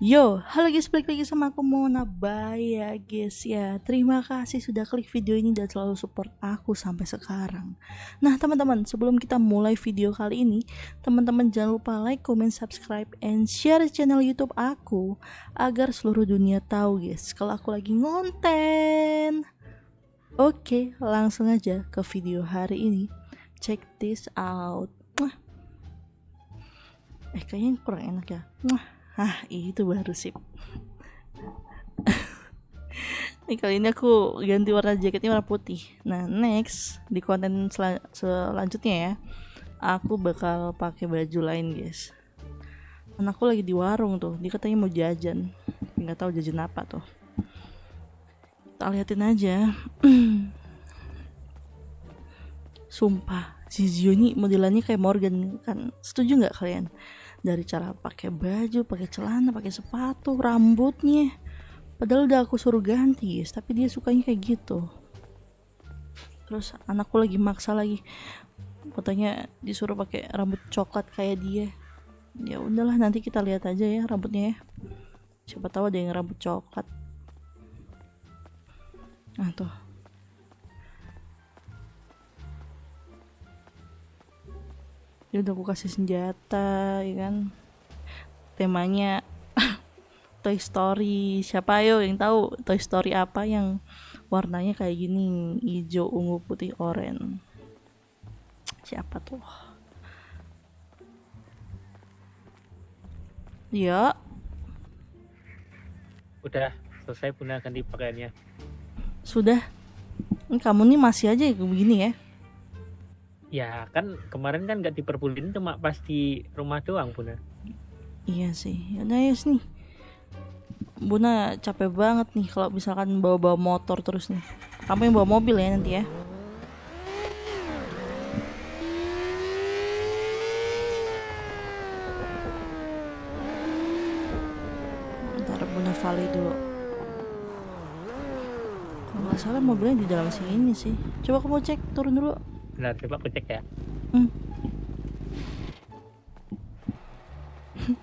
Yo, halo guys, balik lagi sama aku Mona Bay ya guys ya. Terima kasih sudah klik video ini dan selalu support aku sampai sekarang. Nah teman-teman, sebelum kita mulai video kali ini, teman-teman jangan lupa like, comment, subscribe, and share channel YouTube aku agar seluruh dunia tahu guys kalau aku lagi ngonten. Oke, langsung aja ke video hari ini. Check this out. Kayaknya kurang enak ya. Itu baru sip. Nih kali ini aku ganti warna jaketnya warna putih. Nah next di konten selanjutnya ya, aku bakal pakai baju lain guys. Anakku lagi di warung tuh, dia katanya mau jajan, nggak tahu jajan apa tuh. Kita liatin aja. Sumpah, si Zio ini modelannya kayak Morgan kan? Setuju nggak kalian? Dari cara pakai baju, pakai celana, pakai sepatu, rambutnya. Padahal udah aku suruh ganti, guys, tapi dia sukanya kayak gitu. Terus anakku lagi maksa lagi, katanya disuruh pakai rambut coklat kayak dia. Ya udahlah, nanti kita lihat aja ya rambutnya ya. Siapa tahu ada yang rambut coklat. Nah tuh. Dia udah aku kasih senjata ya kan, temanya Toy Story. Siapa ayo yang tahu Toy Story apa yang warnanya kayak gini, hijau, ungu, putih, oranye? Siapa tuh? Ya Udah selesai Bunda ganti pakaiannya. sudah. Kamu nih masih aja begini ya. Ya kan kemarin kan nggak diperbolehkan, cuma pas di rumah doang Bunda. Iya sih. Yaudah ya nih, Buna capek banget nih kalau misalkan bawa-bawa motor terus nih. Kamu yang bawa mobil ya nanti ya. Ntar Buna vali dulu. Kalau nggak salah mobilnya di dalam sini sih. Coba kamu cek, turun dulu. Benar, coba aku cek ya.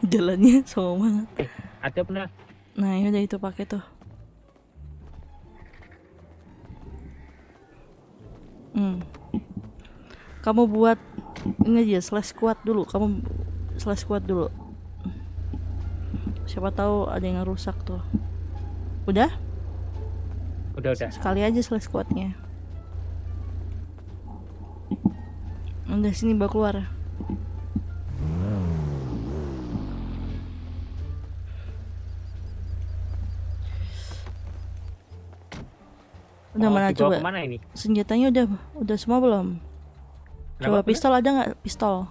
Jalannya songong banget. Ada Bunda. Nah yaudah itu pakai tuh. Kamu buat ini aja slash squat dulu. Kamu slash squat dulu. Siapa tahu ada yang rusak tuh. Udah? Udah. Sekali aja slash squatnya. Udah sini bawa keluar. Udah mana coba? Kemana ini? Senjatanya udah semua belum? Coba Kenapa, pistol ada nggak? Pistol.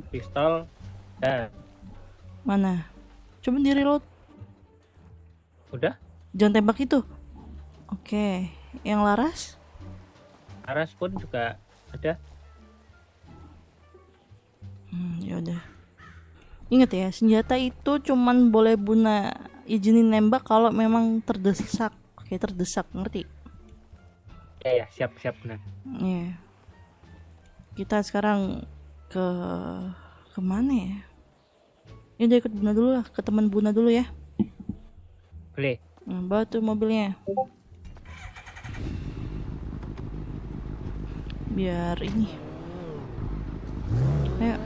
Pistol. Mana? Coba di reload. Udah. Jangan tembak itu. Oke. Yang laras? Laras pun juga ada. Ya udah. Ingat ya, senjata itu cuman boleh Buna izinin nembak kalau memang terdesak. Kayak terdesak, ngerti? Ya, siap Bunda. Iya. Kita sekarang ke kemana ya? Ya udah ikut Buna dulu lah, ke teman Buna dulu ya. Boleh. Nah, bawa tuh mobilnya. Biar ini. Ayo.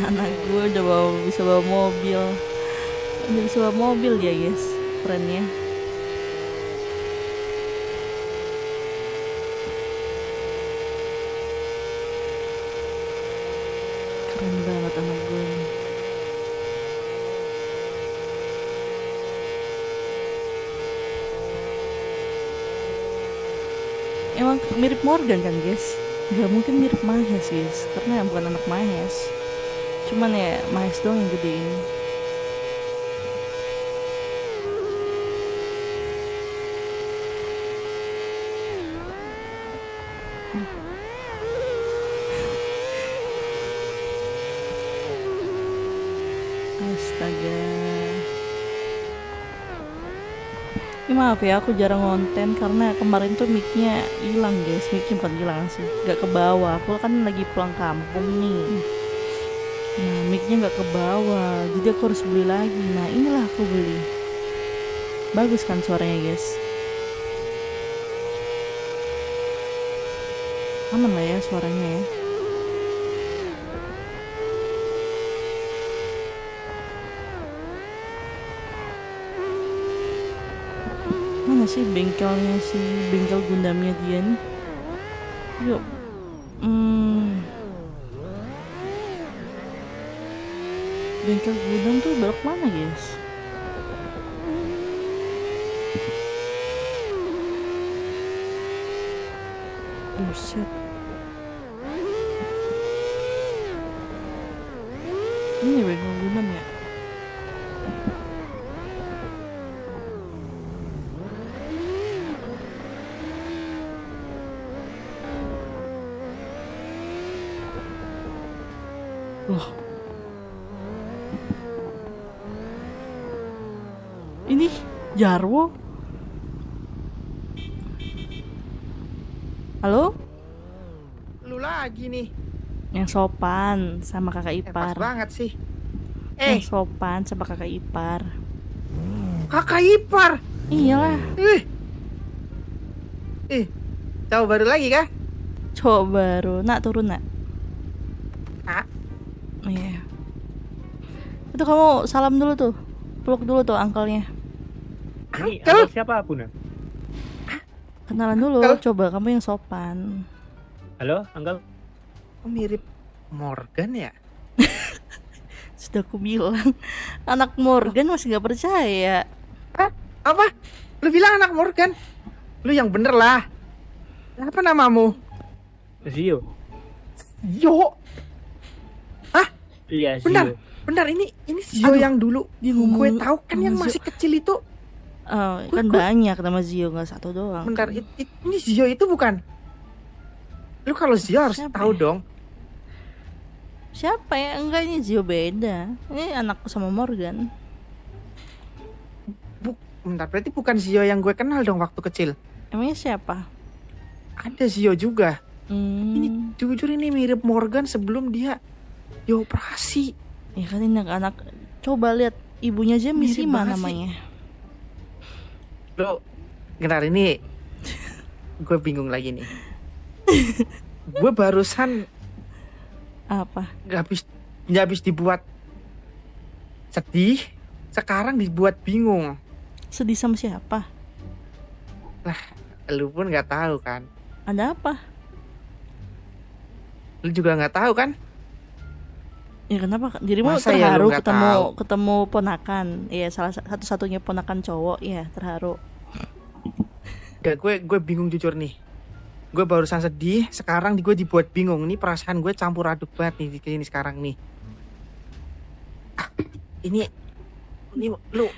Anak gue udah bisa bawa mobil. Udah bisa bawa mobil dia guys. Keren ya. Keren banget anak gue ini. Emang mirip Morgan kan guys? Gak mungkin mirip Mahes guys, karena bukan anak Mahes. Cuman ya Mahes doang yang gedein. Astaga. Ini maaf ya, aku jarang konten karena kemarin tuh mic-nya hilang guys. Mic-nya bukan hilang sih, gak ke bawah. Aku kan lagi pulang kampung nih. Nah, mic-nya gak ke bawah, jadi aku harus beli lagi. Nah, inilah aku beli. Bagus kan suaranya guys. Aman lah ya suaranya ya. Mana sih bengkelnya, si bengkel Gundamnya dia nih? Yuk. Bengkel Gundam tuh belok mana guys? Buset. Ini bengkel Gundam ya? Loh. Ini Jarwo. Halo? Lu lagi nih. Yang sopan sama kakak Pas ipar. banget sih. Yang sopan sama kakak ipar. Kakak ipar. Iyalah. Tahu baru lagi kah? Cowok baru. Nak turun nak. Nak. Iya. Itu kamu salam dulu tuh. Peluk dulu tuh angkelnya. Ini Uncle? ada siapa Buna? Kenalan dulu. Uncle? Coba kamu yang sopan. Halo, Uncle? Oh, mirip Morgan ya? Sudah aku bilang. Anak Morgan masih gak percaya. Hah? Apa? Lu bilang anak Morgan? Lu yang bener lah. Apa namamu? Zio. Yo. Iya, Zio. Benar ini Zio Aduh, yang dulu. dia ngomong Gue tahu kan sama yang Zio. masih kecil itu. Kan banyak nama Zio, gak satu doang. Bentar, ini Zio itu bukan? Lu kalau Zio harus Siapa tahu ya? dong. Siapa ya? Enggak, ini Zio beda. Ini anakku sama Morgan. Bentar, berarti bukan Zio yang gue kenal dong waktu kecil. Emangnya siapa? Ada Zio juga. Ini Hmm. jujur ini mirip Morgan sebelum dia dioperasi. Ya kan ini anak. Coba lihat ibunya aja Mirip Mishima banget sih. namanya. Lo, bentar ini gue bingung lagi nih. Gue barusan Apa? nggak habis dibuat sedih, sekarang dibuat bingung. Sedih sama siapa? Lu pun nggak tahu kan? Ada apa? Lu juga nggak tahu kan? Ya kenapa? Dirimu Masa ya terharu lu nggak tahu? ketemu ponakan. Iya, salah satu-satunya ponakan cowok. Iya, terharu. Ya gue bingung jujur nih. Gue barusan sedih, sekarang gue dibuat bingung. Nih perasaan gue campur aduk banget nih ini sekarang nih. Ini lu.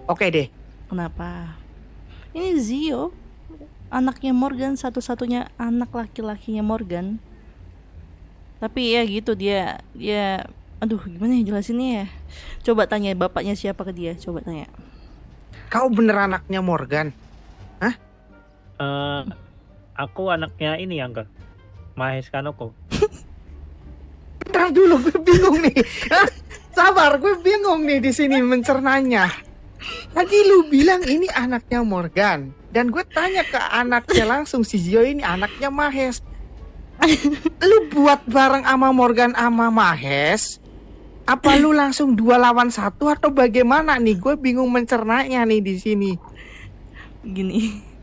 Oke deh. Kenapa? Ini Zio, anaknya Morgan, satu-satunya anak laki-lakinya Morgan. Tapi ya gitu dia aduh gimana ya jelasinnya ya. Coba tanya bapaknya siapa ke dia, coba tanya. Kau bener anaknya Morgan? Aku anaknya ini, Uncle. Mahes Kanoko. Bentar dulu, gue bingung nih. Hah? Sabar, gue bingung nih di sini mencernanya. Tadi lu bilang ini anaknya Morgan, dan gue tanya ke anaknya langsung si Zio ini anaknya Mahes. Lu buat bareng sama Morgan sama Mahes? Apa lu langsung 2 lawan 1 atau bagaimana nih? Gue bingung mencernanya nih di sini. Gini.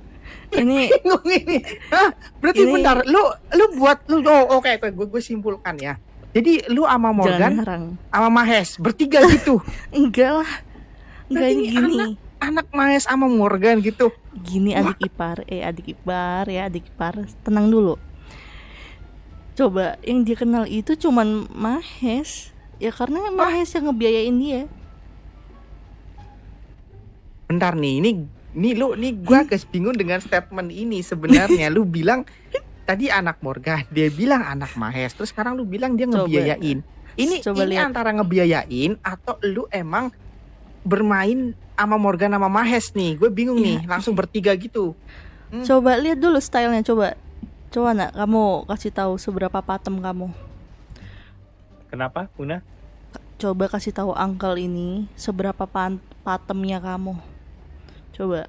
Ini Bingung ini. Hah? Berarti Ini- bentar, lu buat oke, gue simpulkan ya. Jadi lu sama jangan Morgan ngarang. sama Mahes bertiga gitu. Enggak lah. Enggak, Berarti ini ini gini. Anak Mahes sama Morgan gitu. Gini adik ipar, adik ipar, tenang dulu. Coba yang dia kenal itu cuman Mahes. Ya karena Mahes yang ngebiayain dia. Bentar nih gue agak bingung dengan statement ini sebenarnya. Lu bilang tadi anak Morgan, dia bilang anak Mahes, terus sekarang lu bilang dia Coba. ngebiayain. Ini Coba lihat. antara ngebiayain atau lu emang bermain sama Morgan sama Mahes nih. Gue bingung Iya. nih, langsung bertiga gitu. Coba lihat dulu stylenya, coba nak kamu kasih tahu seberapa patem kamu. Kenapa, Buna? Coba kasih tahu uncle ini seberapa patemnya kamu. Coba.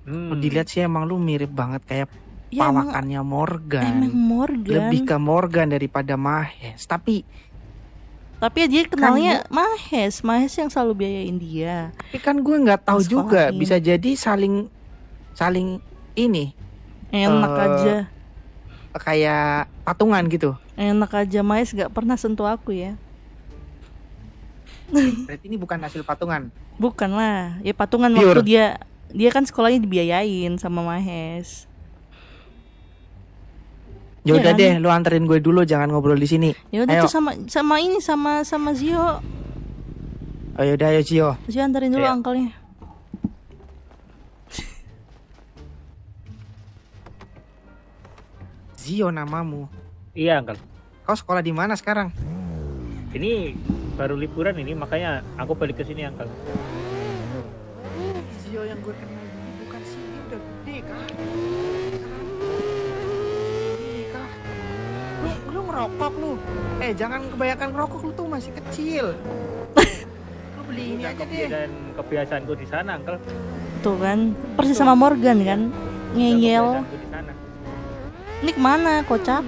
Kalau dilihat sih emang lu mirip banget kayak Ya emang pawakannya Morgan. Morgan. Lebih ke Morgan daripada Mahes. Tapi Tapi dia kenalnya Mahes yang selalu biayain dia. kan gue nggak tahu juga, Sekolahin. bisa jadi saling ini Enak aja. kayak patungan gitu. Enak aja, Mahes gak pernah sentuh aku ya. Berarti ini bukan hasil patungan. Bukan lah, ya patungan Pure. waktu dia kan sekolahnya dibiayain sama Mahes. Ya Iya udah kan? deh, lu anterin gue dulu, jangan ngobrol di sini. Ya udah Ayo. tuh sama Zio. Oh yaudah, ayo Cio. Zio antarin dulu Ayo. uncle-nya. Zio namamu. Iya, Uncle. Kau sekolah di mana sekarang? Ini baru liburan ini, makanya aku balik ke sini, Uncle. Zio yang gue kenal dulu bukan sih, dia udah gede kah? Ini kah? Lu ngerokok lu? Jangan kebanyakan ngerokok, lu tuh masih kecil. Lu beli ini aja deh. Dan kebiasaanku di sana, Uncle. Tuh kan, persis sama Morgan kan. Ngeyel. Kebiasaanku di sana. Ini kemana, kocak?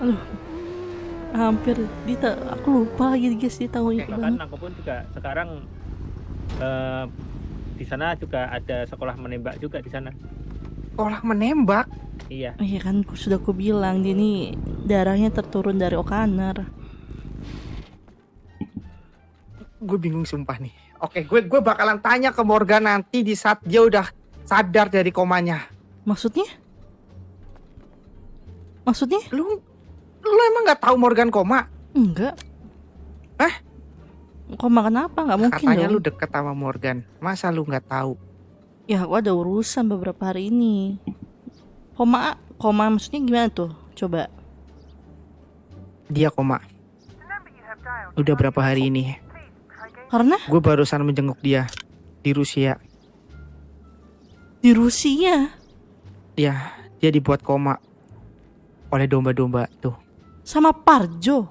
Aduh, hampir aku lupa lagi guys, dia tahu itu Bahkan banget. aku pun juga sekarang di sana juga ada sekolah menembak juga di sana. Sekolah menembak. Iya. Iya kan, sudah aku bilang dia nih darahnya terturun dari O'Connor. Gue bingung sumpah nih. Oke, gue bakalan tanya ke Morgan nanti di saat dia udah sadar dari komanya. Maksudnya? Lu emang nggak tahu Morgan koma? Enggak. Kok makan apa? Nggak mungkin Katanya dong. lu deket sama Morgan. Masa lu nggak tahu? Ya aku ada urusan beberapa hari ini. Koma maksudnya gimana tuh? Coba. Dia koma. Udah berapa hari ini? Karena Gue barusan menjenguk dia di Rusia. di Rusia Ya, dia dibuat koma oleh domba-domba tuh. sama Parjo.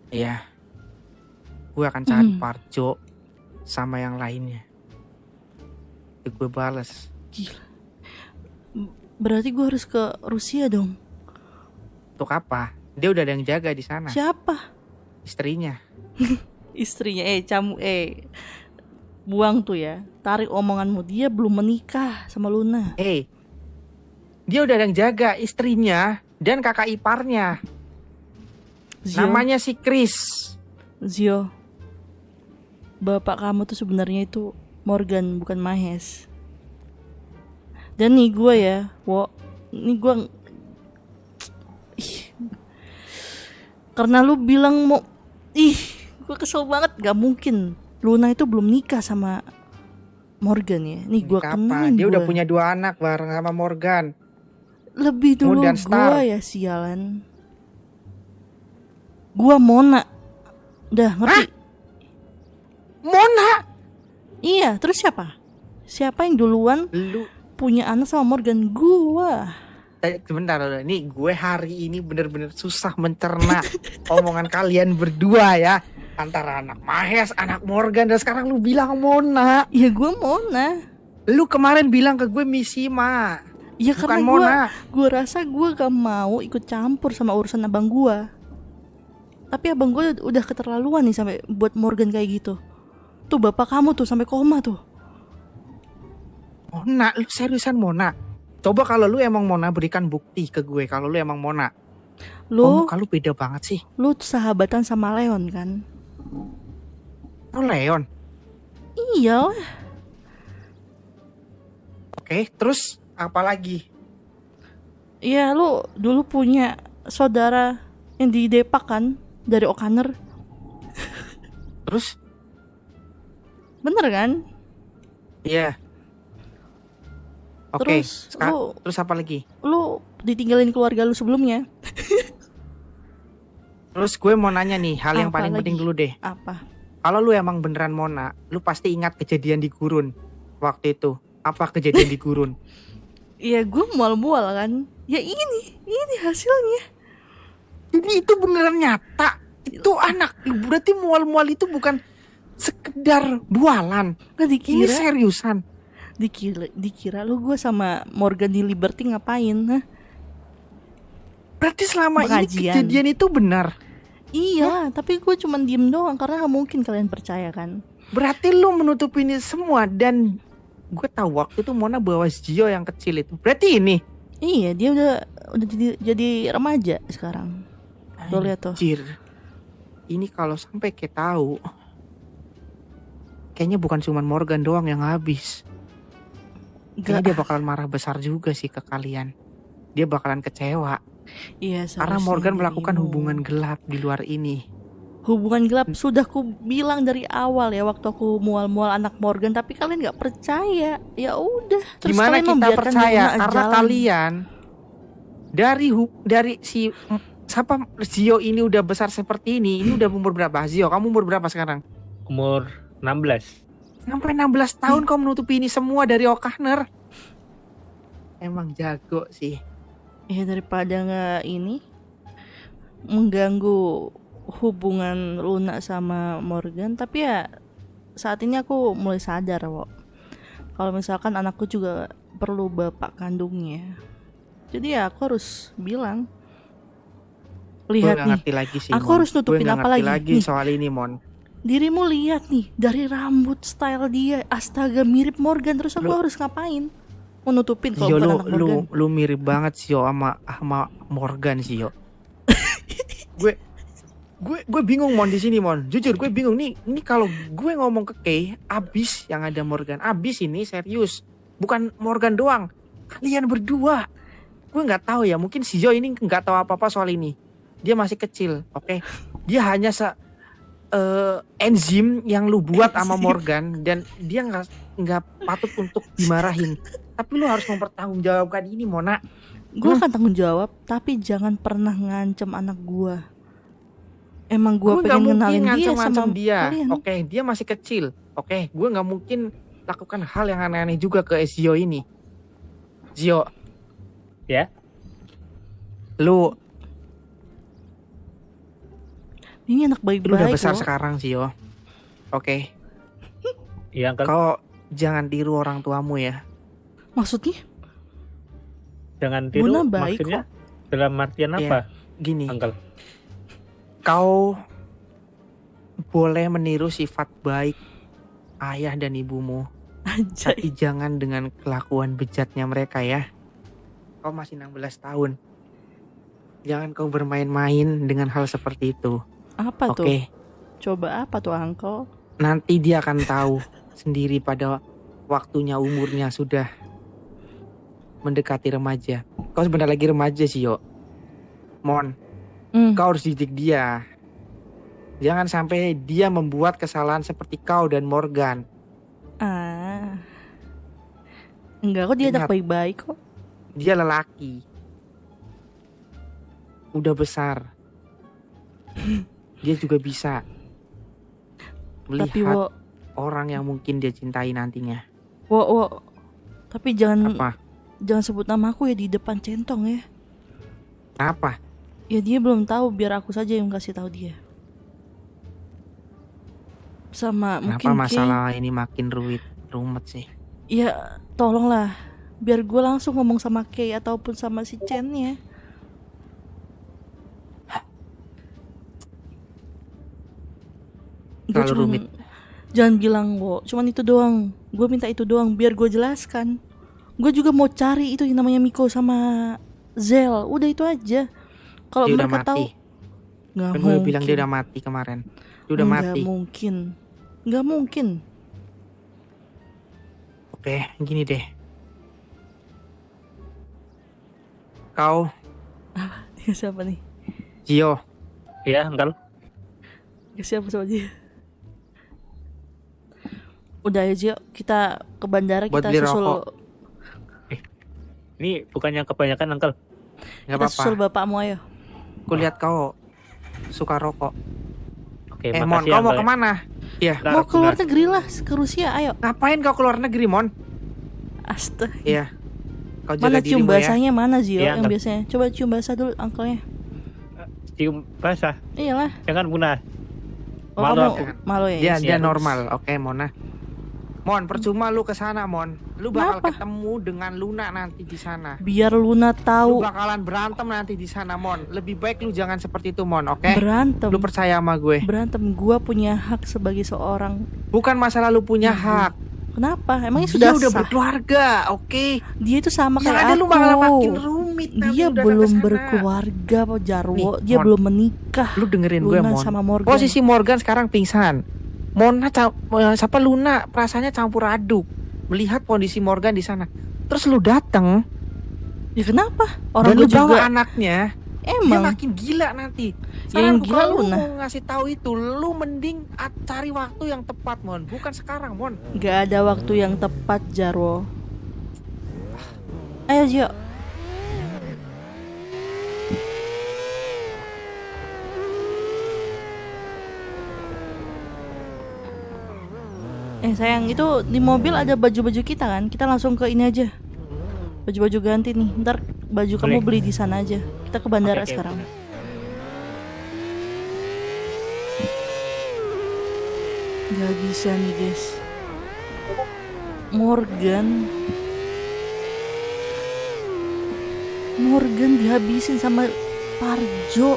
Iya. Gue akan cari Hmm. Parjo sama yang lainnya. Gue balas. Gila. Berarti gue harus ke Rusia dong. Untuk apa? Dia udah ada yang jaga di sana. Siapa? Istrinya. Istrinya. Buang tuh ya. Tarik omonganmu, dia belum menikah sama Luna. Dia udah ada yang jaga istrinya dan kakak iparnya. Zio, Namanya si Chris. Zio. Bapak kamu tuh sebenarnya itu Morgan, bukan Mahes. Dan nih gue ya, ini gue karena lu bilang mau gue kesel banget. Gak mungkin Luna itu belum nikah sama Morgan ya. Nih gue kenalin, Dia udah gua. punya 2 anak bareng sama Morgan. Lebih dulu Moon dan Star. gue ya, sialan. Gue Mona. Udah ngerti? Mona? Iya, terus siapa? Siapa yang duluan Lu punya anak sama Morgan? Gua. sebentar, nih gue hari ini bener-bener susah mencerna omongan kalian berdua ya. Antara anak Mahes, anak Morgan, dan sekarang lu bilang Mona. Ya gue Mona. Lu kemarin bilang ke gue Mishima. Ya Bukan karena Mona. gue rasa gue gak mau ikut campur sama urusan abang gue. Tapi abang gue udah keterlaluan nih sampai buat Morgan kayak gitu. Tuh bapak kamu tuh sampai koma tuh. Mona, lu seriusan Mona? Coba kalau lu emang Mona, berikan bukti ke gue kalau lu emang Mona. Lu Muka lu beda banget sih. lu sahabatan sama Leon kan? Lu Leon. Iya lah. Oke, terus apa lagi? Iya, lu dulu punya saudara yang di Depak kan, dari O'Connor. Terus? Bener kan? Iya. Oke, Terus lu terus apa lagi? ditinggalin keluarga lu sebelumnya. Terus gue mau nanya nih, hal yang Apa paling penting lagi? dulu deh. Apa? Kalau lu emang beneran Mona, lu pasti ingat kejadian di gurun waktu itu. Apa kejadian di gurun? Ya gue mual-mual kan. Ya ini hasilnya. Jadi itu beneran nyata. Itu anak lu, berarti mual-mual itu bukan sekedar bualan. Nah, Ini seriusan. dikira lu gue sama Morgan di Liberty ngapain? Hah? Berarti selama ini Pengajian. kejadian itu benar. Iya, tapi gue cuman diem doang karena nggak mungkin kalian percaya kan. Berarti lu menutup ini semua. Dan gue tahu waktu itu Mona bawa Zio yang kecil itu. Berarti ini. Iya, dia udah jadi remaja sekarang. Lo lihat tuh. Anjir. Ini kalau sampai kita tahu, kayaknya bukan cuma Morgan doang yang habis. Kayaknya dia bakalan marah besar juga sih ke kalian. Dia bakalan kecewa. Iya, Karena seharusnya Morgan melakukan dirimu. hubungan gelap di luar ini. Hubungan gelap sudah ku bilang dari awal ya waktu aku mual-mual anak Morgan, tapi kalian nggak percaya. Ya udah. Terus Gimana kalian kita membiarkan percaya? Luna Karena jalan. kalian dari si siapa Zio ini udah besar seperti ini. Ini udah umur berapa? Zio, kamu umur berapa sekarang? Umur 16. Sampai 16 tahun kau menutupi ini semua dari O'Connor. Emang jago sih. Ya daripada nggak mengganggu hubungan Luna sama Morgan, tapi ya saat ini aku mulai sadar kok kalau misalkan anakku juga perlu bapak kandungnya. Jadi ya aku harus bilang, Gue lihat gak nih, ngerti lagi sih, aku Mon. harus nutupin Gue gak apa ngerti lagi? lagi Nih. soal ini, Mon. Dirimu lihat nih, dari rambut style dia, astaga mirip Morgan. Terus aku Lu- harus ngapain? Mau nutupin kalau Zio, bukan anak Morgan? lu mirip banget Zio sama Morgan, Zio. gue bingung, Mon, di sini, Mon. Jujur gue bingung nih. Ini kalau gue ngomong ke Kay, abis yang ada Morgan. Abis ini serius. Bukan Morgan doang. Kalian berdua. Gue nggak tahu ya. Mungkin si Zio ini nggak tahu apa-apa soal ini. Dia masih kecil, oke? Dia hanya enzim yang lu buat sama Morgan, dan dia nggak patut untuk dimarahin. Tapi lu harus mempertanggungjawabkan ini, Mona. Gue akan tanggung jawab, tapi jangan pernah ngancem anak gue. Emang gue Gue nggak pengen mungkin kenalin dia ngancam-ngancam sama dia. kalian. Oke, dia masih kecil. Oke, gue nggak mungkin lakukan hal yang aneh-aneh juga ke Zio ini. Zio. Ya. Lu Ini anak udah baik-baik besar loh. sekarang, Zio. Oke, Iya, Uncle. kau jangan tiru orang tuamu ya. Maksudnya? Jangan tiru, Luna baik maksudnya dalam artian Iya. apa, Gini, Uncle? kau boleh meniru sifat baik ayah dan ibumu, Anjay. tapi jangan dengan kelakuan bejatnya mereka ya. Kau masih 16 tahun. Jangan kau bermain-main dengan hal seperti itu. Apa tuh? Oke, Coba apa tuh, Uncle? nanti dia akan tahu sendiri pada waktunya, umurnya sudah mendekati remaja. Kau sebentar lagi remaja sih, Yo. Mon, kau harus didik dia. Jangan sampai dia membuat kesalahan seperti kau dan Morgan. Enggak kok, dia Ingat. anak baik-baik kok. Dia lelaki. Udah besar. Dia juga bisa Tapi melihat orang yang mungkin dia cintai nantinya. Wo, tapi jangan Apa? sebut nama aku ya di depan Centong ya. Apa? Ya dia belum tahu, biar aku saja yang kasih tahu dia. Sama Kenapa mungkin masalah ini makin rumet sih? Ya tolonglah, biar gue langsung ngomong sama Kay ataupun sama si Chen ya. Terlalu rumit. Jangan bilang wo, cuman itu doang. Gue minta itu doang biar gue jelaskan. Gue juga mau cari itu yang namanya Miko sama Zel. Udah itu aja. Kalau Dia udah mereka tahu, mati. nggak Kan gue mungkin. bilang dia udah mati kemarin. Dia udah Nggak mati. mungkin. Nggak mungkin. Oke, gini deh. Kau, Dia siapa nih? Gio, Iya, Uncle. Dia siapa sama dia? Udah aja yuk, kita ke bandara, Buat kita beli susul. rokok. Ini bukannya kebanyakan Uncle. Nggak Kita apa-apa. susul bapakmu ayo. Kulihat kau suka rokok. Oke, Mon, makasih kau mau Uncle. kemana? Iya. Bentar, Mau keluar bentar. negeri lah, ke Rusia ayo. Ngapain kau keluar negeri, Mon? Astaga. Iya. Kau Mana jaga cium dirimu ya. basahnya mana Zio Iya, yang Uncle. biasanya? Coba cium basah dulu angkelnya. Cium basah. Iyalah. Jangan punah. Oh Malu kamu aku. malu ya? Dia Yes. dia Iya, normal. Oke, Mona. Mon, percuma lu ke sana, Mon. Lu bakal Kenapa? ketemu dengan Luna nanti di sana. Biar Luna Lu tahu bakalan berantem nanti di sana, Mon. Lebih baik lu jangan seperti itu, Mon, oke? berantem. Lu percaya sama gue. Berantem gua punya hak sebagai seorang. Bukan masalah lu punya Ibu. hak. Kenapa? Emangnya Dia sudah udah sah? berkeluarga, oke? Dia itu sama Yang kayak ada aku. lu malah makin rumit nanti Dia udah belum sampai sana. berkeluarga, Pak Jarwo. Nih, Dia Mon. belum menikah. Lu dengerin gue, Luna Mon. sama Morgan. Posisi Morgan sekarang pingsan. Siapa Luna perasaannya campur aduk melihat kondisi Morgan di sana. Terus lu dateng Ya kenapa? dan Orang lu gue bawa juga emang dia emang makin gila nanti. yang Saran gila kalau lu Luna. mau ngasih tahu itu, lu mending cari waktu yang tepat, Mon. Bukan sekarang, Mon. gak ada waktu yang tepat, Jarwo. Ayo Zio. Sayang, itu di mobil ada baju-baju kita kan? Kita langsung ke ini aja. Baju-baju ganti nih. Ntar baju kamu Boleh. beli di sana aja. Kita ke bandara Oke, sekarang. Gak bisa nih guys. Morgan dihabisin sama Parjo.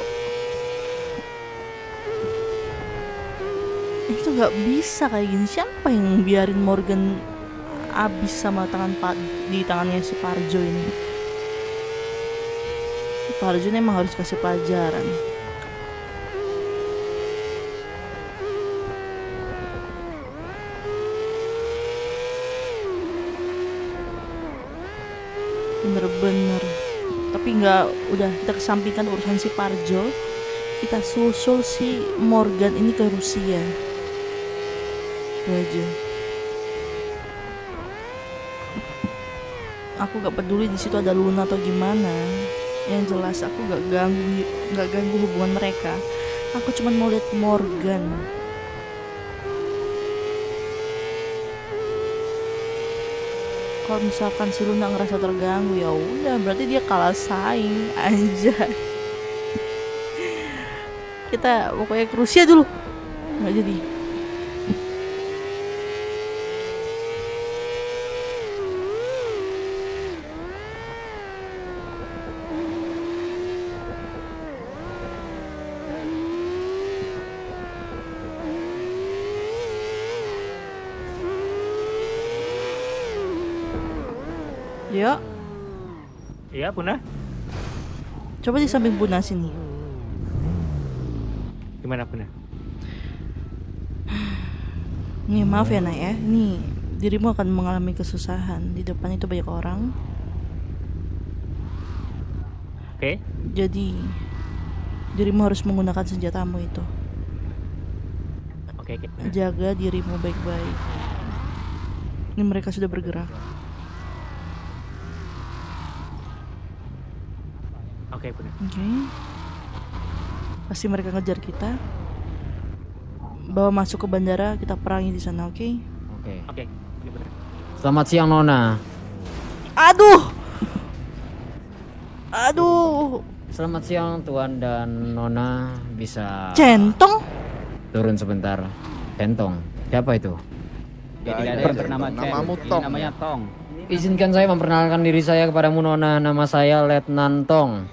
Itu nggak bisa kayak gini. Siapa yang biarin Morgan habis sama di tangannya si Parjo ini? Parjo ini emang harus kasih pelajaran. Bener-bener. Tapi nggak, udah kita kesampingkan urusan si Parjo. Kita susul si Morgan ini ke Rusia. Itu aja. Aku gak peduli di situ ada Luna atau gimana. Yang jelas aku gak ganggu hubungan mereka. Aku cuma mau lihat Morgan. Kalau misalkan si Luna ngerasa terganggu, ya udah berarti dia kalah saing aja. Kita pokoknya ke Rusia dulu. Nggak jadi. Yuk, Iya, punah. coba di samping Buna sini. Gimana punah? Nih maaf ya nak ya, nih dirimu akan mengalami kesusahan. Di depan itu banyak orang. Oke. Jadi dirimu harus menggunakan senjatamu itu. Oke. Jaga dirimu baik-baik. Ini mereka sudah bergerak. Oke, punah. Oke. Pasti mereka ngejar kita. Bawa masuk ke bandara, kita perangi di sana, oke? Oke. Oke. Ini punah. Selamat siang Nona. Aduh. Aduh. Selamat siang Tuan dan Nona, bisa Centong. turun sebentar. Centong. Siapa itu? Tidak ada yang bernama Chen. Namamu Ini Tong. namanya Tong. Izinkan saya memperkenalkan diri saya kepadamu Nona. Nama saya Letnan Tong.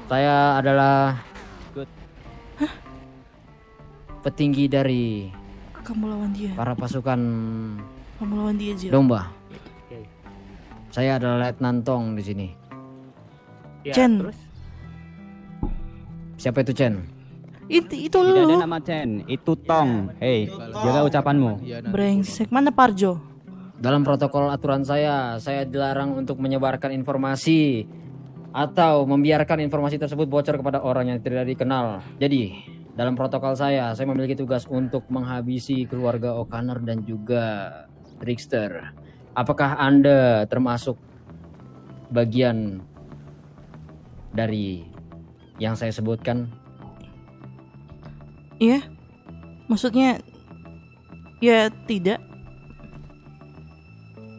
Saya adalah Good. petinggi dari Kamu lawan dia. para pasukan Kamu lawan dia, Zio. domba. Oke. Saya adalah Letnan Tong di sini. Ya, Chen. terus Siapa itu Chen? Itu Tidak ada lu. nama Chen. Itu Tong. Hei, jaga ucapanmu. Brengsek. Mana Parjo? Dalam protokol aturan saya dilarang untuk menyebarkan informasi atau membiarkan informasi tersebut bocor kepada orang yang tidak dikenal. Jadi, dalam protokol saya memiliki tugas untuk menghabisi keluarga O'Connor dan juga Trickster. Apakah Anda termasuk bagian dari yang saya sebutkan? Iya. Maksudnya ya tidak.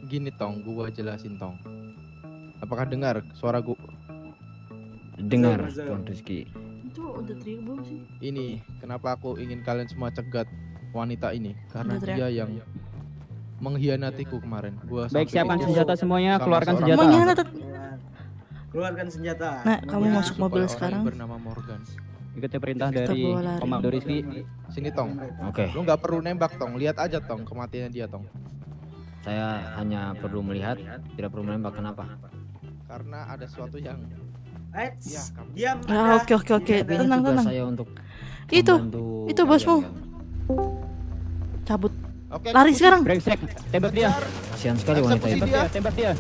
Gini Tong, gua jelasin Tong. Apakah dengar suara gua? Dengar, Tuan Rizky. Itu udah teriak belum sih? Ini kenapa aku ingin kalian semua cegat wanita ini? Karena Udah teriak. dia yang mengkhianatiku kemarin. Gua Baik, sampai siapkan itu senjata semuanya, sama keluarkan seorang senjata. Mengkhianat. Keluarkan senjata. Nah, kamu Semuanya. masuk mobil oleh orang sekarang. yang bernama Morgan. Ikuti perintah Kita dari bawa lari. Komando Rizky. Sini Tong. Oke, Lu nggak perlu nembak Tong, lihat aja Tong kematiannya dia Tong. saya hanya perlu melihat, tidak perlu menembak. Kenapa? Karena ada sesuatu yang Eits, Ya, kamu- diam. Ah, Anda. oke oke oke. Tidak ada. Ini Tenang tugas tenang. saya untuk Itu, membantu itu bosmu. kalian, kan? Cabut. Oke, Lari ikuti. sekarang. Brengsek, tembak dia. Kasihan sekali wanita Eksekusi itu. Tembak dia, tembak dia.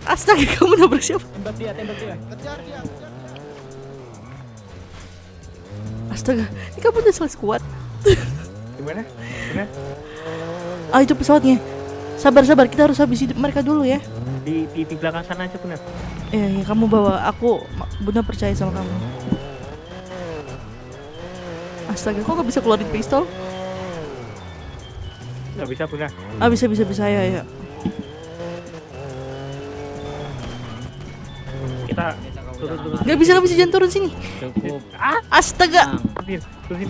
Astaga, kamu udah bersiap. Tembak dia, tembak dia. Kejar dia, kejar. Astaga, ini kamu udah selesai kuat. Gimana? Gimana? Ah, itu pesawatnya. Sabar sabar, kita harus habisi mereka dulu ya. Di belakang sana aja benar. Ya, kamu bawa. Aku benar percaya sama kamu. Astaga, kok gak bisa keluarin pistol? Nggak bisa benar. Ah, bisa ya. Kita turun. Gak bisa jangan turun sini. Cukup. Astaga. tenang. Turunin.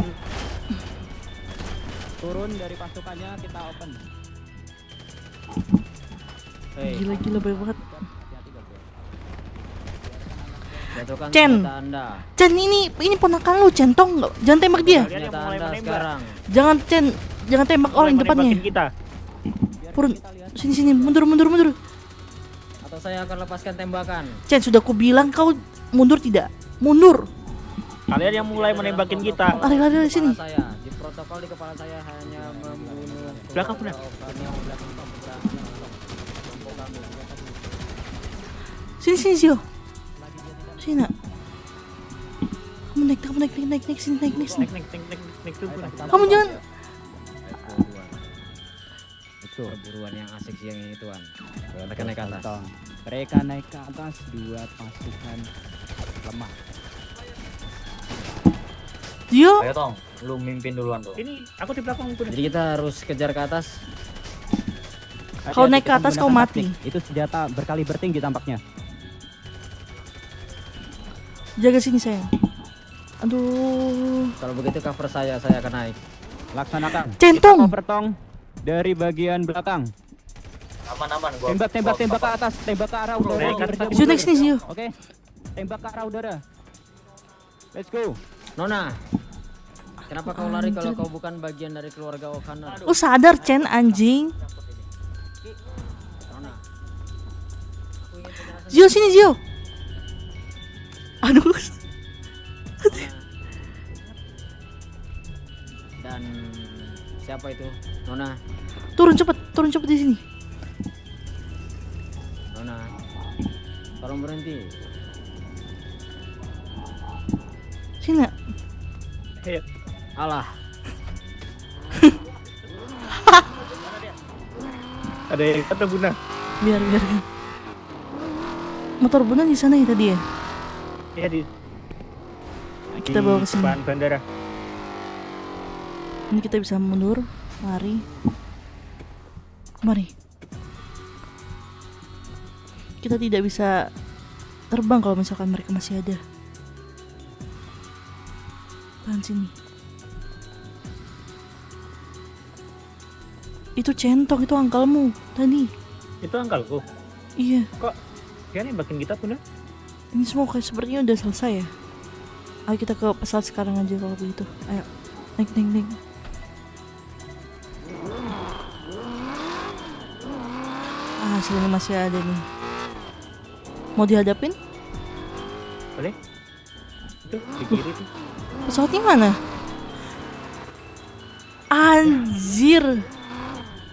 Turun dari pasukannya, kita open. Hei, Gila banyak banget. jatuhkan Chen. senjata Anda. Chen, ini ponakan lu, centong nggak? Jangan tembak dia. Kalian yang Senjata mulai Anda menembak. sekarang. Jangan jangan tembak orang di depannya. Menembakin kita. Purun, sini mundur. Atau saya akan lepaskan tembakan. Chen, sudah ku bilang kau mundur tidak? Mundur. Kalian yang mulai menembakin kita. Lari sini. Kepala saya. Di protokol di kepala saya hanya membunuh Belakang, benar. orang yang belakang pembukaan kelompok kami. Sini Zio. Sini nak. Kamu naik sini. Naik dulu. Kamu jangan. itu. Perburuan yang asik siang ini tuan. Mereka naik ke atas. Tong. Mereka naik ke atas, dua pasukan lemah. Zio, Ayo Tong, lu mimpin duluan tuh. Ini aku di belakang benar. Jadi kita harus kejar ke atas. Kau Hati-hati, naik ke kita atas, kau menggunakan mati. taktik. Itu senjata berkaliber tinggi tampaknya. jaga sini sayang. Aduh. Kalau begitu cover saya akan naik. Laksanakan. Centong. Cover Tong dari bagian belakang. Aman-aman gua. Tembak ke atas, tembak ke arah udara. Naik ke atas. Zio naik sini Zio. Oke. Tembak ke arah udara. Let's go. Nona, kenapa kau lari kalau kau bukan bagian dari keluarga O'Connor? Lu sadar Chen anjing. Nona, Zio sini Zio. Aduh. dan siapa itu? Nona, Turun cepet di sini. Nona, tolong berhenti. Sini nak. Alah, Ada yang kata Bunda. Biar. Motor Bunda di sana ya tadi ya. Ya di Kita bawa ke sini. depan bandara. Ini kita bisa mundur, lari. Mari. Kita tidak bisa terbang kalau misalkan mereka masih ada. Tahan sini. Itu centong, itu angkalmu tadi. Itu angkalku. Iya, Dia nembakin kita Bunda. ini semua kayak sepertinya udah selesai ya. Ayo kita ke pesawat sekarang aja kalau begitu. Ayo, naik. Hasilnya masih ada nih. Mau dihadapin? Boleh? Itu di kiri tuh. Pesawatnya mana? Anjir.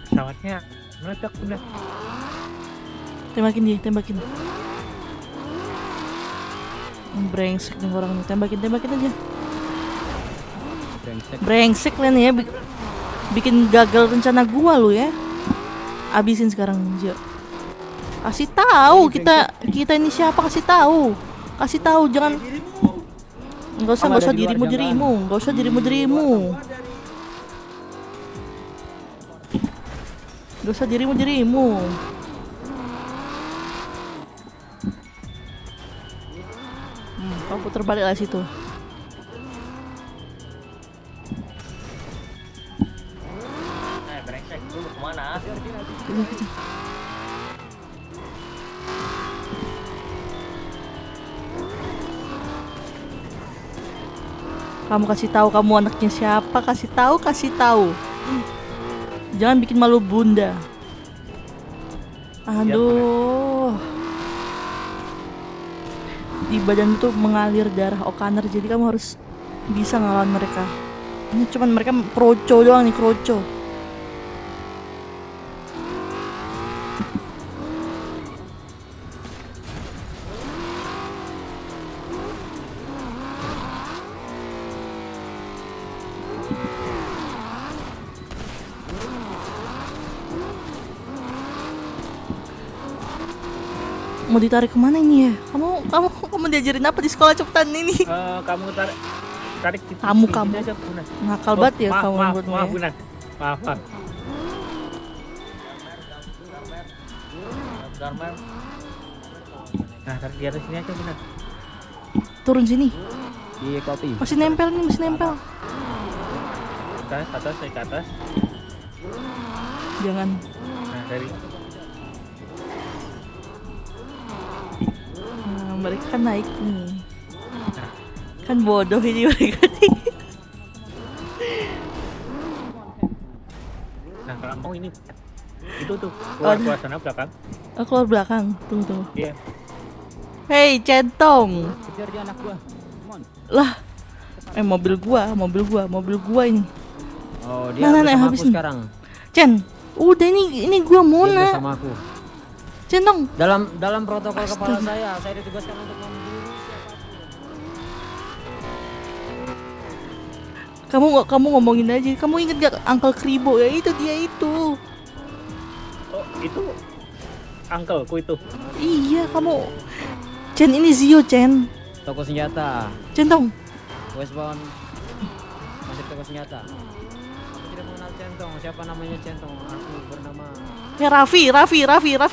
Pesawatnya meledak Bunda. Tembakin. Brengsek nih orang nih. Tembakin aja. Brengsek. Brengsek lah nih ya. Bikin gagal rencana gua lu ya. Abisin sekarang, Jo. Kasih tahu kita ini siapa, kasih tahu. Kasih tahu, jangan nggak usah dirimu. Gak usah dirimu. Kau putar balik lah situ. Brengsek, lu kemana? Kejar. Kamu kasih tahu kamu anaknya siapa, kasih tahu. Jangan bikin malu bunda. Aduh. Di badan tuh mengalir darah Okaner, jadi kamu harus bisa ngelawan mereka. Ini cuman mereka kroco doang nih, kroco. Mau ditarik kemana ini ya? Kamu diajarin apa di sekolah cepetan ini? Kamu tarik di Kamu. sini aja, Bunan. Nakal banget ya kamu Maaf, menurutmu ya. Bunan. Maaf. Garmel. Nah, tarik di atas sini aja, Bunan. Turun sini. Di kopi. Masih nempel. Atas, naik ke atas. Jangan. Nah, dari Mereka kan naik nih. Kan bodoh ini mereka nih. nah, kamu ini itu tuh keluar sana belakang. Oh, keluar belakang. Tunggu. Iya. Hey, centong. Kejar dia anak gua. Come on. Lah. Mobil gua ini. Oh, dia bersama habis aku nih. sekarang. Cen, udah ini gua Dia Mona. bersama aku. Centong. Dalam protokol kepala saya ditugaskan untuk memburu siapapun. Kamu ngomongin aja. Kamu inget gak Uncle Kribo ya? Itu dia itu. Oh, itu uncleku itu. Iya, kamu. Cen, ini Zio, Cen. Toko senjata. Centong. Westbound. Masih toko senjata. Aku tidak mengenal Centong. Siapa namanya Centong? Aku bernama. Ya Raffi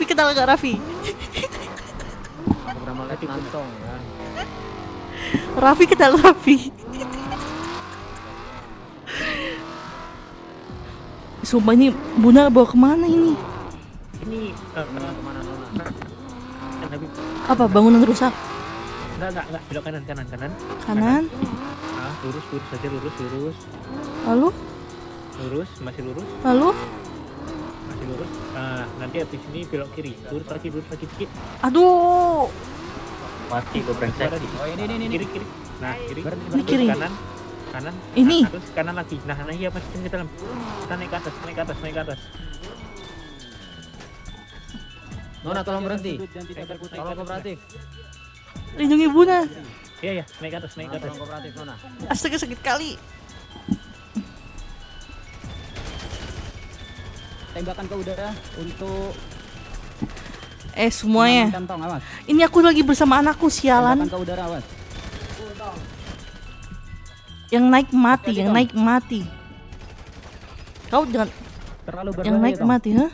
kenal gak Raffi? Aku bernama Letnantong ya. Raffi kenal Raffi. Sumpah ini Buna bawa kemana ini? Ini Kemana Nona? tapi Apa bangunan rusak? enggak belok kanan. Kanan. Nah, lurus saja, lurus. Lalu? Masih lurus. Nah, nanti habis ini belok kiri. Lurus lagi dikit. Aduh. Mati gue brengsek. Oh, ini. Kiri. Nah, kiri. Ini kiri. Kanan. Ini. Nah, terus kanan lagi. Nah, iya masukin ke dalam. Kita naik ke atas. Nona tolong berhenti. Dan tidak berkutik. Tolong kooperatif. Lindungi Buna. Iya, naik ke atas. Tolong kooperatif Nona. Astaga, sakit kali. Tembakan ke udara untuk Semuanya. kantong, awas. Ini aku lagi bersama anakku, sialan. Tembakan ke udara, awas. Yang naik mati. Kau jangan Terlalu berbahaya. yang naik Tong. mati, ha?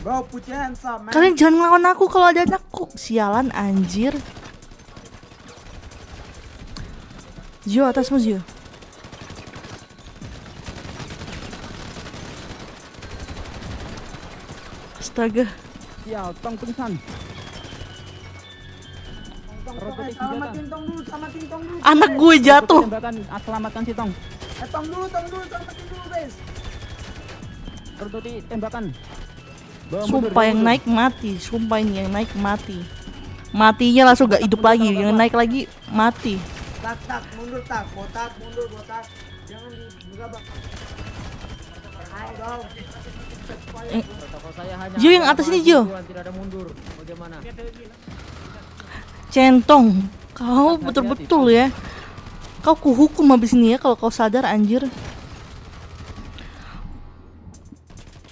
Bro, put your hands up, man. Kalian jangan ngelawan aku kalau ada anakku. Sialan anjir. Zio, atasmu Zio. Astaga. Sial, Tong pingsan. Robotik senjata. Selamatin Tong dulu. Anak gue jatuh. Tembakan, selamatkan si Tong. Tong dulu, selamatin dulu, guys. Robotik tembakan. Bawa mundur, Sumpah bawa yang mundur. naik mati. Sumpah ini yang naik mati. Matinya langsung gak hidup lagi. Yang naik lagi mati. Tak, mundur tak. Botak, mundur, botak. Jangan digabak. Ayo dong. Protokol saya hanya Zio, yang atas ini, Zio. Tidak ada mundur. Bagaimana? Centong. Kau betul-betul ya. Kau kuhukum habis ini ya kalau kau sadar anjir.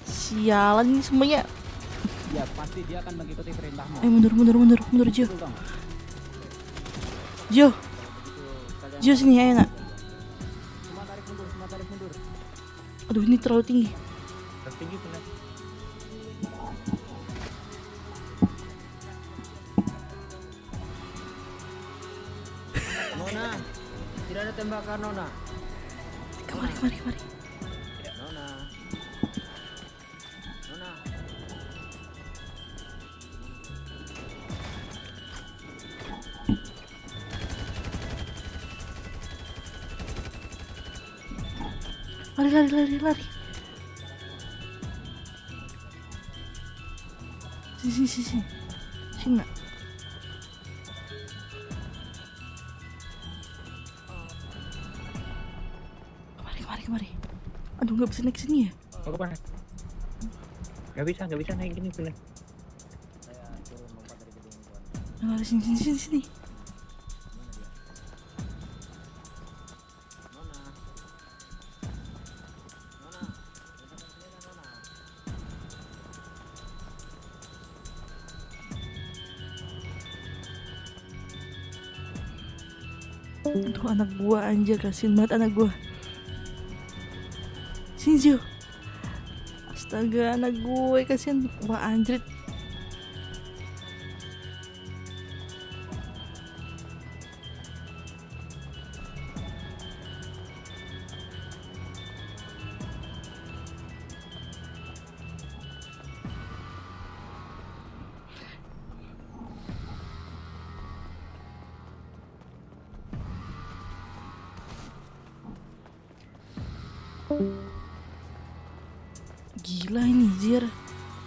Sialan ini semuanya Ya pasti dia akan mengikuti perintahmu. Mundur Gio. Betul, Tong. Gio sini ayo nak. Semua tarik mundur. Aduh ini terlalu tinggi. Tertinggi benar. Nona, tidak ada tembakan Nona. Kemari. Nona. Lari. Sini. Sini nak. Kemari. Aduh nggak bisa naik sini ya. Mau ke mana? Nggak bisa naik gini benar. Lari sini. Aduh anak gua anjir, kasihan banget anak gua. Sini Gio. Astaga anak gue kasihan. Wah anjir. Gila ini Jir.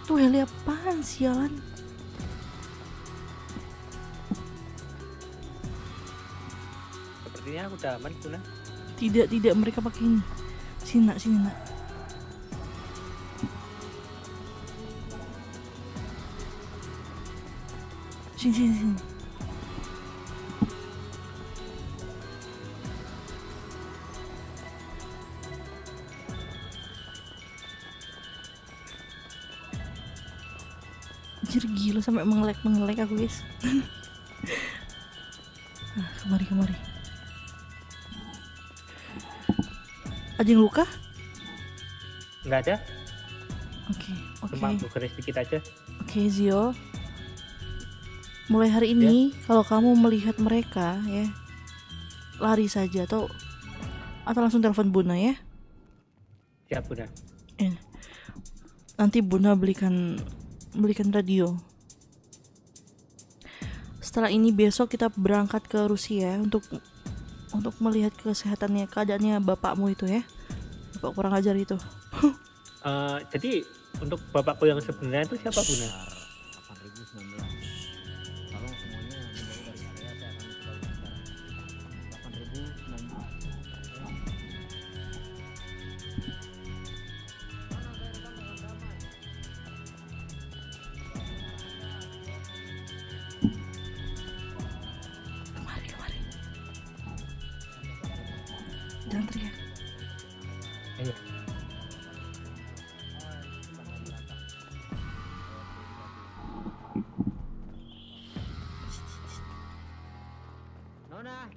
Tuh heli apaan sialan. Sepertinya aku udah aman Kuna. Tidak mereka pakai ini. Sini nak. Sini. Anjir gila sampai mengelek aku guys. Kemari. Ada yang luka? Nggak ada. Oke. Cuma bergerak sedikit aja. Oke Zio. Mulai hari ini kalau kamu melihat mereka ya, lari saja atau langsung telepon Buna ya. Siap Bunda. Nanti Buna belikan radio. Setelah ini besok kita berangkat ke Rusia untuk melihat keadaannya bapakmu itu ya. Bapak kurang ajar itu. Jadi untuk bapakku yang sebenarnya itu siapa Bunda? 8019. Tolong semuanya menjauh dari area, saya akan mencoba bicara. 8019. Kemari. Jangan teriak. Ayo. Nona,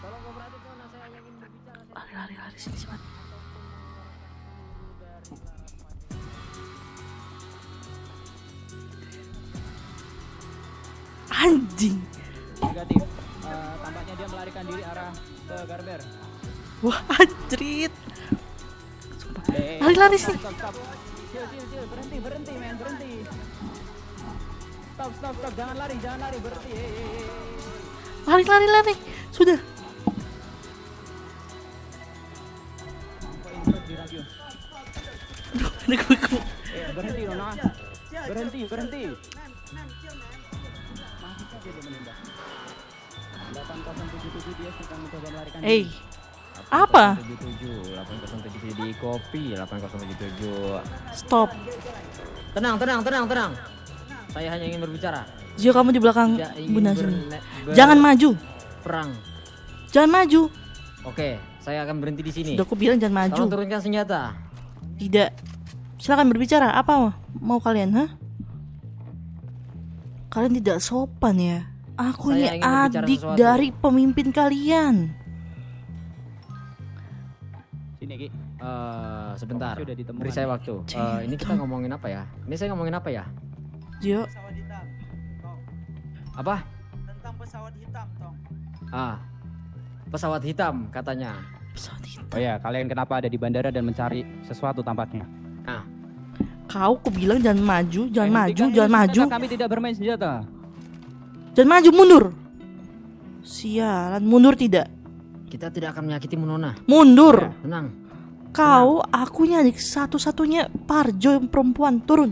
tolong kooperatif Nona, saya ingin berbicara. Lari sini cepat. Anjing. Negatif. Tampaknya dia melarikan diri arah ke Garber. Wah anjrit. Lari sini. Stop. Cil, berhenti, men, berhenti. Stop, jangan lari, berhenti. Lari. Sudah. Kok input di radio? Aduh, gue. Berhenti, Nona. Berhenti. Masih saja dia menembak. 8077 dia sedang mencoba melarikan diri. Apa? 8077 di kopi 8077. Stop. Tenang. Saya hanya ingin berbicara. Zio kamu di belakang Tidak ingin Bunda sini. Jangan maju. perang. Jangan maju. Oke, saya akan berhenti di sini. Sudah aku bilang jangan maju. Tolong turunkan senjata. Tidak. Silakan berbicara. Apa mau kalian, Kalian tidak sopan ya. Aku Saya ini ingin berbicara adik sesuatu. dari pemimpin kalian. Sini Ki. Sebentar. Sudah ditemukan. Beri saya waktu. Ini kita ngomongin apa ya? Ini saya ngomongin apa ya? Jo, Pesawat hitam. Tong. Apa? Tentang pesawat hitam, Tong. Pesawat hitam katanya. pesawat hitam. Oh ya, kalian kenapa ada di bandara dan mencari sesuatu tampaknya? Aku bilang jangan maju, jangan maju, Hentikan jangan ini maju. senjata, kami tidak bermain senjata. Jangan maju, mundur. Sialan, mundur tidak. Kita tidak akan menyakitimu Nona. Mundur. Tenang. Kau, akunya adik satu-satunya Parjo yang perempuan. Turun.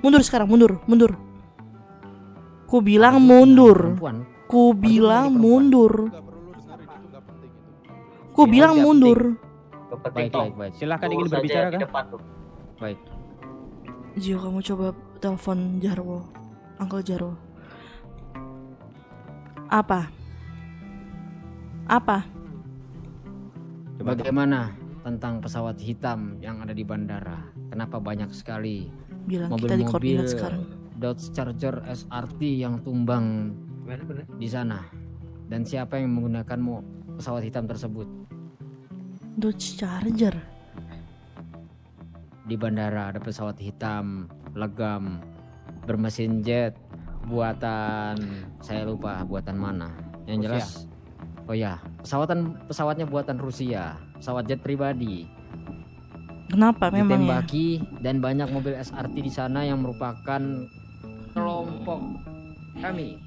Mundur sekarang, mundur, mundur. Ku bilang mundur. Perempuan. Ku bilang perempuan. mundur. Nggak perlu lu dengerin, itu nggak penting itu. Ku bilang tidak mundur. Kepenting Baik. Silahkan ingin Lurus saja berbicara di kan? depan tuh. Baik. Jo, kamu coba telepon Jarwo. Uncle Jarwo. Apa? Apa? Coba Bagaimana tentang pesawat hitam yang ada di bandara? Kenapa banyak sekali Bilang kita di mobil-mobil koordinat sekarang. Dodge Charger SRT yang tumbang Benar. di sana? Dan siapa yang menggunakan pesawat hitam tersebut? Dodge Charger. Di bandara ada pesawat hitam legam bermesin jet buatan, saya lupa buatan mana. Yang Rusia. jelas, oh ya, pesawatnya buatan Rusia, pesawat jet pribadi. Kenapa memang ya? Ditembaki dan banyak mobil SRT di sana yang merupakan kelompok kami.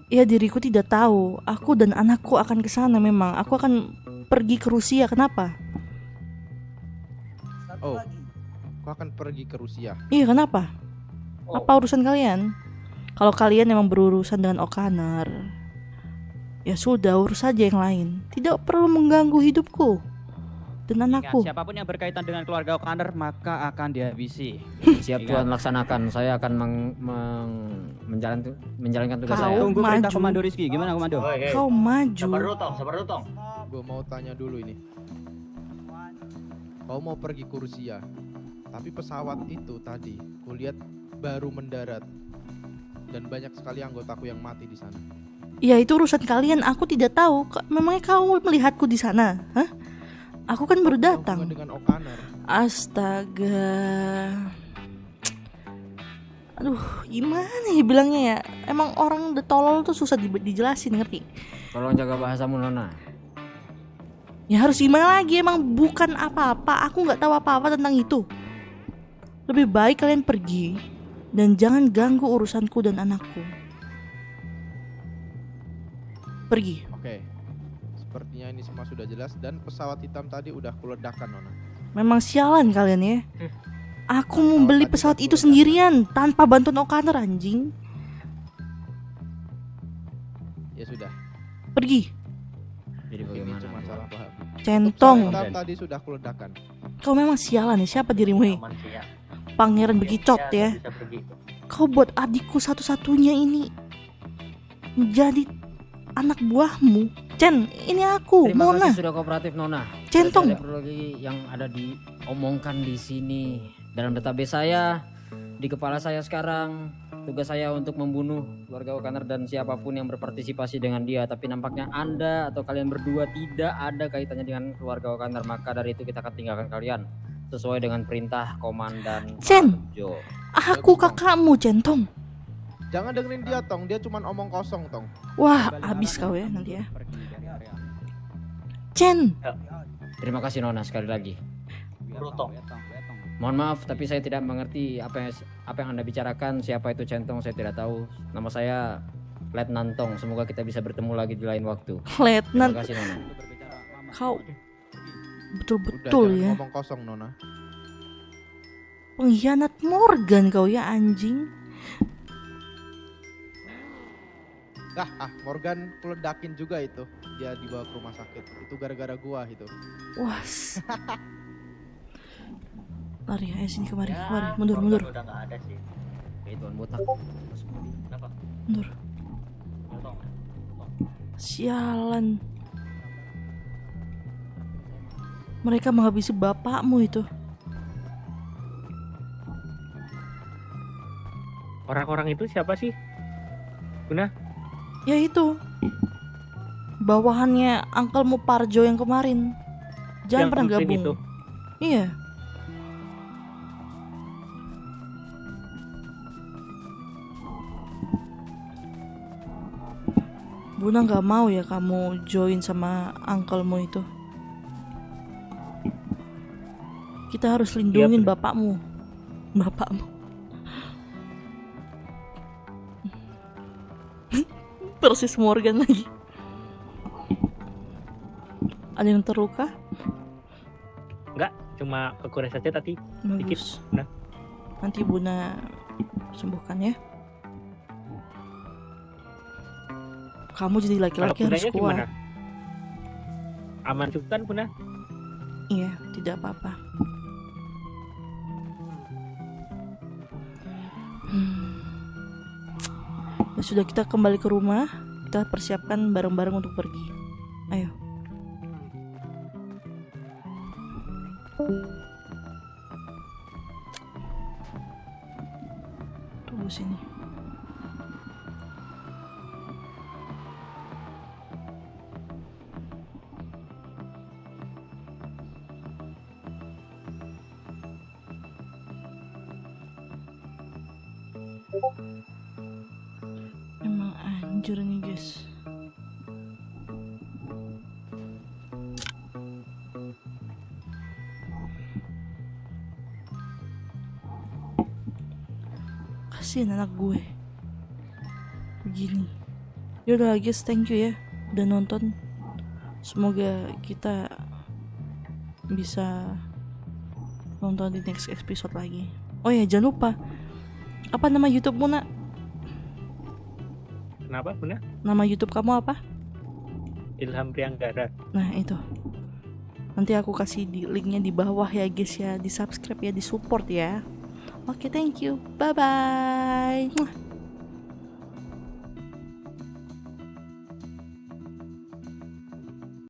Ya, diriku tidak tahu. Aku dan anakku akan ke sana memang. Aku akan pergi ke Rusia. Kenapa? Oh. Satu lagi. Kau akan pergi ke Rusia. Iya, kenapa? Oh, Apa urusan kalian? Kalau kalian memang berurusan dengan O'Connor, ya sudah, urus saja yang lain. Tidak perlu mengganggu hidupku dan anakku. Ingat, siapapun yang berkaitan dengan keluarga O'Connor maka akan dihabisi. Siap Tuhan, laksanakan. Saya akan menjalankan tugas Kau saya. Tunggu perintah maju. Komando Rizky. Gimana Komando? Oke. Kau maju. Sabar dulu tong. Gue mau tanya dulu ini. Kau mau pergi ke Rusia, tapi pesawat itu tadi kulihat baru mendarat dan banyak sekali anggotaku yang mati di sana. Ya, itu urusan kalian. Aku tidak tahu. Memangnya kau melihatku di sana? Hah? Aku kan baru Apa datang. hubungan dengan O'Connor? Astaga. Aduh, gimana ya bilangnya ya? Emang orang udah tolol tuh susah dijelasin, ngerti? Tolong jaga bahasamu Nona. Ya harus gimana lagi, emang bukan apa-apa. Aku nggak tahu apa-apa tentang itu. Lebih baik kalian pergi dan jangan ganggu urusanku dan anakku. Pergi. Oke. Sepertinya ini semua sudah jelas dan pesawat hitam tadi udah kuledakkan Nona. Memang sialan kalian ya. Aku membeli Tadi pesawat kan itu gua sendirian tanpa bantuan O'Connor, anjing. Ya sudah. Pergi. Jadi Ini bagaimana? cuma salah paham. Centong. Pesawat hitam tadi sudah kuledakkan. Kau memang sialan ya. Siapa dirimu? Aman sih ya. Pangeran bekicot ya. Bisa pergi. Kau buat adikku satu-satunya ini menjadi anak buahmu. Chen, ini aku, Terima Mona. kasih sudah kooperatif Nona. Centong. Tidak perlu lagi yang ada diomongkan di sini. Dalam database saya, di kepala saya sekarang, tugas saya untuk membunuh keluarga O'Connor dan siapapun yang berpartisipasi dengan dia. Tapi nampaknya Anda atau kalian berdua tidak ada kaitannya dengan keluarga O'Connor. Maka dari itu kita akan tinggalkan kalian sesuai dengan perintah Komandan Chen. Parjo. Aku kakakmu, Centong. Jangan dengerin dia Tong, dia cuma omong kosong Tong. Wah, habis kau ya nanti ya. Pergi dari area. Chen, Terima kasih Nona sekali lagi. Buru tong. Mohon maaf tapi saya tidak mengerti apa yang Anda bicarakan. Siapa itu Centong saya tidak tahu. Nama saya Letnan Tong. Semoga kita bisa bertemu lagi di lain waktu. Terima Letnan, kasih Nona. kau Udah betul-betul jangan ya. ngomong kosong Nona. Pengkhianat Morgan kau ya, anjing. Morgan kuledakin juga itu. Dia dibawa ke rumah sakit. Itu gara-gara gua itu. Wah. Lari, ayo sini kemari, Ya, kemari. Mundur, mundur, Udah nggak ada sih. Oke, Tuan Botak. Kenapa? mundur. Tong. Sialan. Mereka menghabisi bapakmu itu. Orang-orang itu siapa sih? Buna? Ya itu. Bawahannya Uncle Parjo yang kemarin. Jangan Yang pernah komplain gabung. itu. Iya. Buna nggak mau ya kamu join sama uncle-mu itu. Kita harus lindungin Bun. bapakmu. Bapakmu. Persis Morgan lagi. Ada yang terluka? Enggak, cuma kekuras saja tadi. Bagus. Nah. Nanti Buna sembuhkan ya. Kamu jadi Kalau laki-laki harus Bunanya kuat. gimana? Aman juga kan Buna? Iya, tidak apa-apa. Ya sudah, kita kembali ke rumah. Kita persiapkan bareng-bareng untuk pergi. Ayo. Tunggu sini. Emang anjir nih guys. Kasihan anak gue begini. Yaudah guys, thank you ya udah nonton. Semoga kita bisa nonton di next episode lagi. Oh ya, jangan lupa, apa nama YouTube-mu, Nak? Kenapa Buna? Nama YouTube kamu apa? Ilham Prianggara. Nah itu, nanti aku kasih di linknya di bawah ya guys ya. Di subscribe ya, di support ya. Oke, thank you, bye bye.